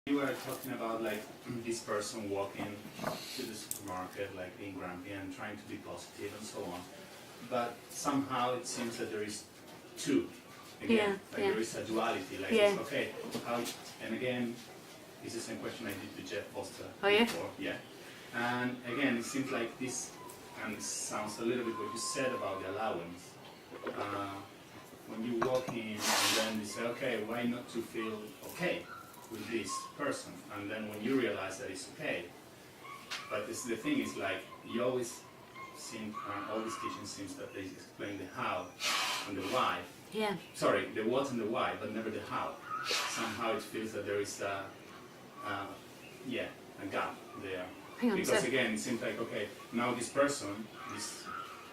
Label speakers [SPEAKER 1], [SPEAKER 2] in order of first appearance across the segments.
[SPEAKER 1] You were talking about like this person walking to the supermarket, like being grumpy and trying to be positive and so on. But somehow it seems that there is two. Again, there is a duality. Like it's okay, how? And again, it's the same question I did to Jeff Foster before. Yeah. And again, it seems like this, and it sounds a little bit what you said about the allowance. When you walk in and then you say, okay, why not to feel okay with this person? And then when you realize that it's okay, but this, the thing is like, you always seem, all these teachings seems that they explain the how and the why. Yeah. Sorry, the what and the why, but never the how. Somehow it feels that there is a gap there. Because again, it seems like, okay, now this person, this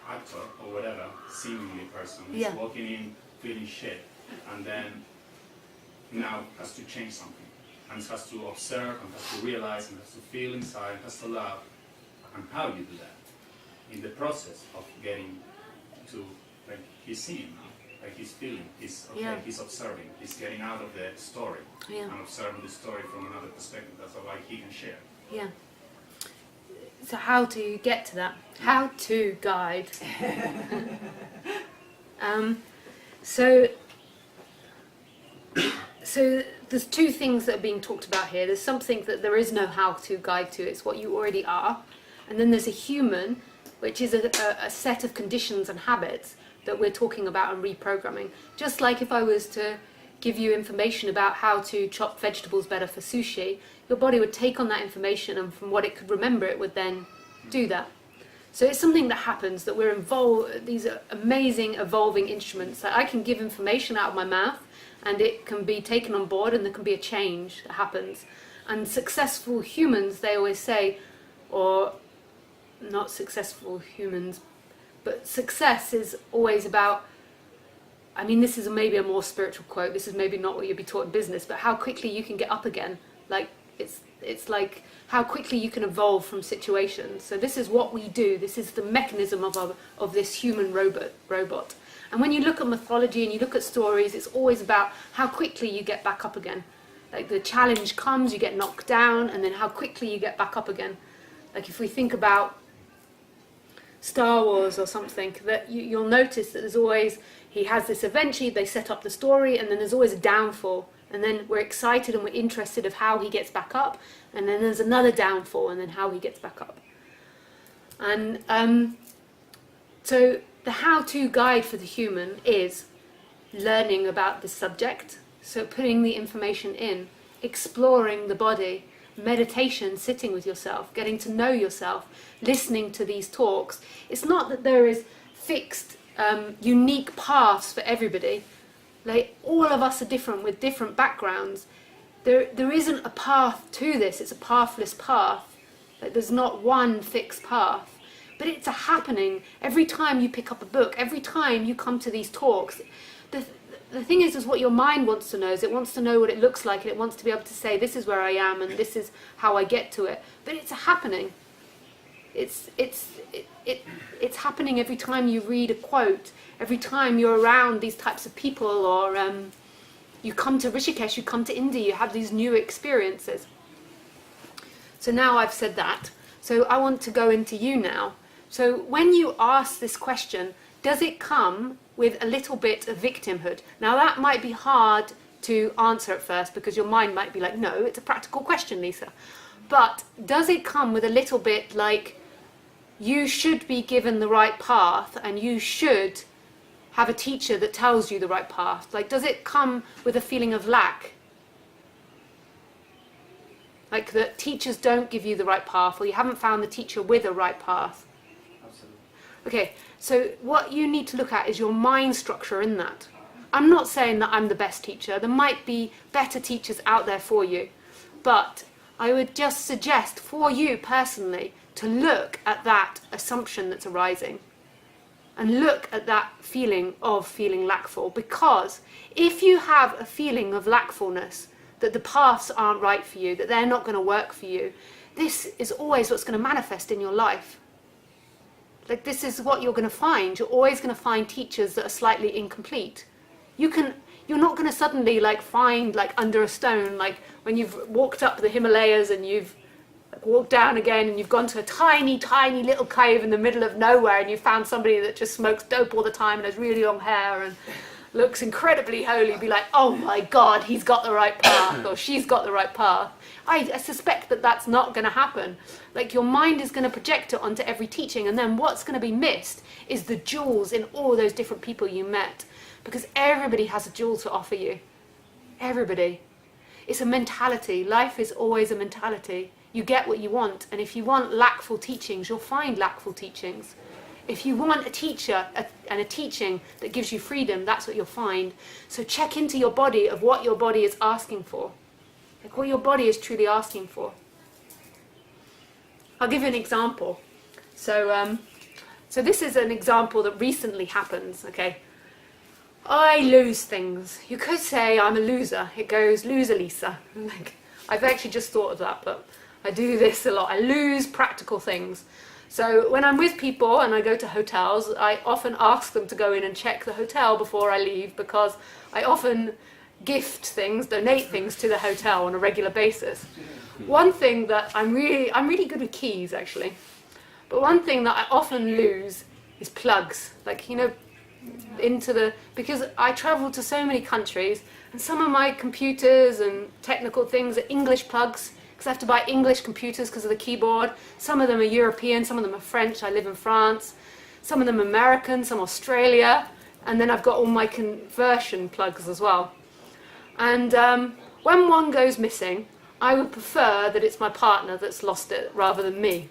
[SPEAKER 1] actor or whatever, seemingly person, is walking in feeling shit, and then now has to change something, and has to observe, and has to realize, and has to feel inside, has to love. And how do you do that? In the process of getting to, like, he's seeing, like he's feeling, he's okay, he's observing, he's getting out of the story, and observing the story from another perspective. That's why he can share. Yeah.
[SPEAKER 2] So how to get to that? How to guide? So there's two things that are being talked about here. There's something that there is no how to guide to. It's what you already are. And then there's a human, which is a set of conditions and habits that we're talking about and reprogramming. Just like if I was to give you information about how to chop vegetables better for sushi, your body would take on that information, and from what it could remember, it would then do that. So it's something that happens, that we're involved. These are amazing evolving instruments that I can give information out of my mouth and it can be taken on board, and there can be a change that happens. And successful humans, they always say, or not successful humans, but success is always about, I mean, this is maybe a more spiritual quote, this is maybe not what you'd be taught in business, but how quickly you can get up again. Like, it's like how quickly you can evolve from situations. So this is what we do. This is the mechanism of this human robot. And when you look at mythology and you look at stories, it's always about how quickly you get back up again. Like the challenge comes, you get knocked down, and then how quickly you get back up again. Like if we think about Star Wars or something, that you'll notice that there's always, he has this adventure, they set up the story, and then there's always a downfall. And then we're excited and we're interested of how he gets back up, and then there's another downfall, and then how he gets back up. And so the how-to guide for the human is learning about the subject, so putting the information in, exploring the body, meditation, sitting with yourself, getting to know yourself, listening to these talks. It's not that there is fixed, unique paths for everybody. Like, all of us are different with different backgrounds. There isn't a path to this. It's a pathless path. Like, there's not one fixed path. But it's a happening. Every time you pick up a book, every time you come to these talks, the thing is what your mind wants to know is it wants to know what it looks like, and it wants to be able to say, this is where I am and this is how I get to it. But it's a happening. It's happening every time you read a quote, every time you're around these types of people, or you come to Rishikesh, you come to India, you have these new experiences. So now I've said that, so I want to go into you now. So when you ask this question, does it come with a little bit of victimhood? Now that might be hard to answer at first because your mind might be like, no, it's a practical question, Lisa. But does it come with a little bit like, you should be given the right path and you should have a teacher that tells you the right path? Like, does it come with a feeling of lack? Like that teachers don't give you the right path, or you haven't found the teacher with a right path?
[SPEAKER 1] Absolutely.
[SPEAKER 2] Okay, so what you need to look at is your mind structure in that. I'm not saying that I'm the best teacher. There might be better teachers out there for you. But I would just suggest for you personally to look at that assumption that's arising and look at that feeling of feeling lackful. Because if you have a feeling of lackfulness, that the paths aren't right for you, that they're not going to work for you, this is always what's going to manifest in your life. Like, this is what you're going to find. You're always going to find teachers that are slightly incomplete. You can You're not going to suddenly like find like under a stone, like when you've walked up the Himalayas and you've like, walked down again and you've gone to a tiny, tiny little cave in the middle of nowhere and you found somebody that just smokes dope all the time and has really long hair and looks incredibly holy, be like, oh my God, he's got the right path or she's got the right path. I suspect that that's not going to happen. Like your mind is going to project it onto every teaching, and then what's going to be missed is the jewels in all those different people you met, because everybody has a jewel to offer you. Everybody. It's a mentality. Life is always a mentality. You get what you want, and if you want lackful teachings, you'll find lackful teachings. If you want a teacher and a teaching that gives you freedom, that's what you'll find. So check into your body of what your body is asking for. Like what your body is truly asking for. I'll give you an example. So this is an example that recently happens, okay? I lose things. You could say I'm a loser. It goes, loser Lisa. Like, I've actually just thought of that, but I do this a lot. I lose practical things. So when I'm with people and I go to hotels, I often ask them to go in and check the hotel before I leave, because I often gift things, donate things to the hotel on a regular basis. One thing that I'm really good with keys actually, but one thing that I often lose is plugs. Like, you know, because I travel to so many countries and some of my computers and technical things are English plugs, because I have to buy English computers because of the keyboard. Some of them are European, some of them are French, I live in France. Some of them are American, some Australia, and then I've got all my conversion plugs as well. And when one goes missing, I would prefer that it's my partner that's lost it rather than me.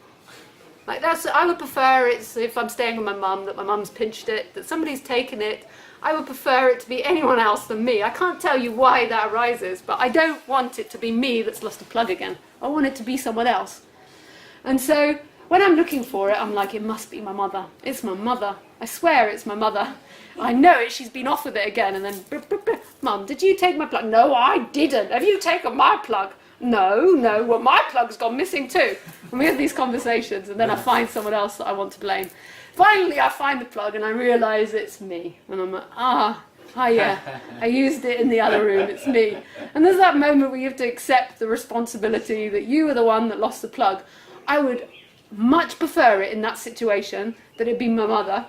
[SPEAKER 2] Like I would prefer it's, if I'm staying with my mum, that my mum's pinched it, that somebody's taken it. I would prefer it to be anyone else than me. I can't tell you why that arises, but I don't want it to be me that's lost a plug again. I want it to be someone else. And so when I'm looking for it, I'm like, it must be my mother. It's my mother. I swear it's my mother. I know it, she's been off with it again. And then, Mum, did you take my plug? No, I didn't. Have you taken my plug? No, well, my plug's gone missing too. And we have these conversations, and then I find someone else that I want to blame. Finally, I find the plug, and I realise it's me. And I'm like, yeah, I used it in the other room, it's me. And there's that moment where you have to accept the responsibility that you were the one that lost the plug. I would much prefer it in that situation that it be my mother,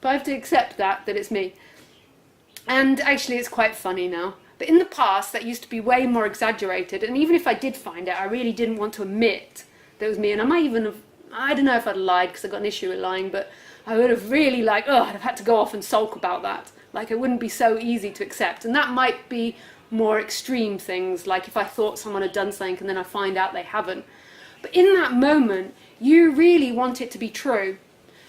[SPEAKER 2] but I have to accept that it's me. And actually, it's quite funny now. But in the past, that used to be way more exaggerated. And even if I did find it, I really didn't want to admit that it was me. And I might even have, I don't know if I'd lied because I got an issue with lying, but I would have really I'd have had to go off and sulk about that. Like, it wouldn't be so easy to accept. And that might be more extreme things, like if I thought someone had done something and then I find out they haven't. But in that moment, you really want it to be true.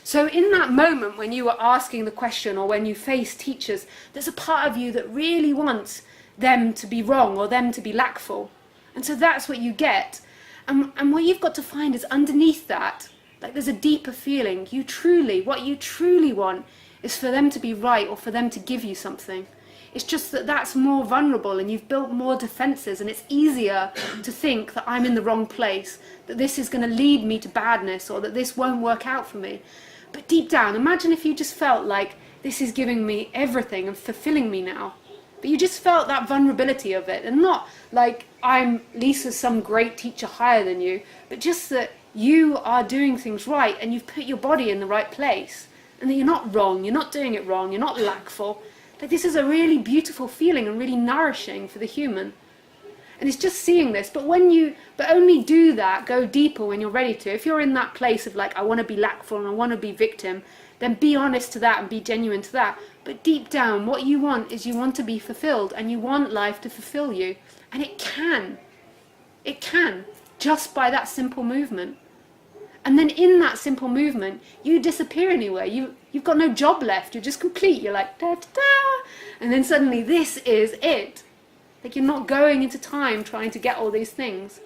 [SPEAKER 2] So in that moment when you are asking the question, or when you face teachers, there's a part of you that really wants them to be wrong or them to be lackful. And so that's what you get. And what you've got to find is underneath that, like there's a deeper feeling. What you truly want is for them to be right, or for them to give you something. It's just that that's more vulnerable and you've built more defenses, and it's easier to think that I'm in the wrong place, that this is going to lead me to badness, or that this won't work out for me. But deep down, imagine if you just felt like this is giving me everything and fulfilling me now. But you just felt that vulnerability of it, and not like I'm Lisa's some great teacher higher than you, but just that you are doing things right and you've put your body in the right place, and that you're not wrong, you're not doing it wrong, you're not lackful. Like, this is a really beautiful feeling and really nourishing for the human. And it's just seeing this. But only do that, go deeper when you're ready to. If you're in that place of like, I want to be lackful and I want to be victim, then be honest to that and be genuine to that. But deep down, what you want is you want to be fulfilled, and you want life to fulfill you. And it can. It can, just by that simple movement. And then in that simple movement, you disappear anywhere. You've got no job left. You're just complete. You're like, da, da, da. And then suddenly this is it. Like, you're not going into time trying to get all these things.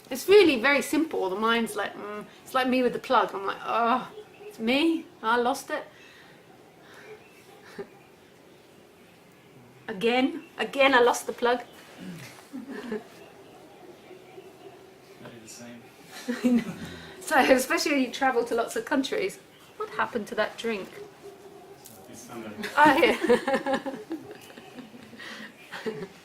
[SPEAKER 2] It's really very simple. The mind's like, it's like me with the plug. I'm like, oh, it's me. I lost it. Again I lost the plug. So, especially when you travel to lots of countries, what happened to that drink?
[SPEAKER 1] I'm gonna.
[SPEAKER 2] Oh, yeah.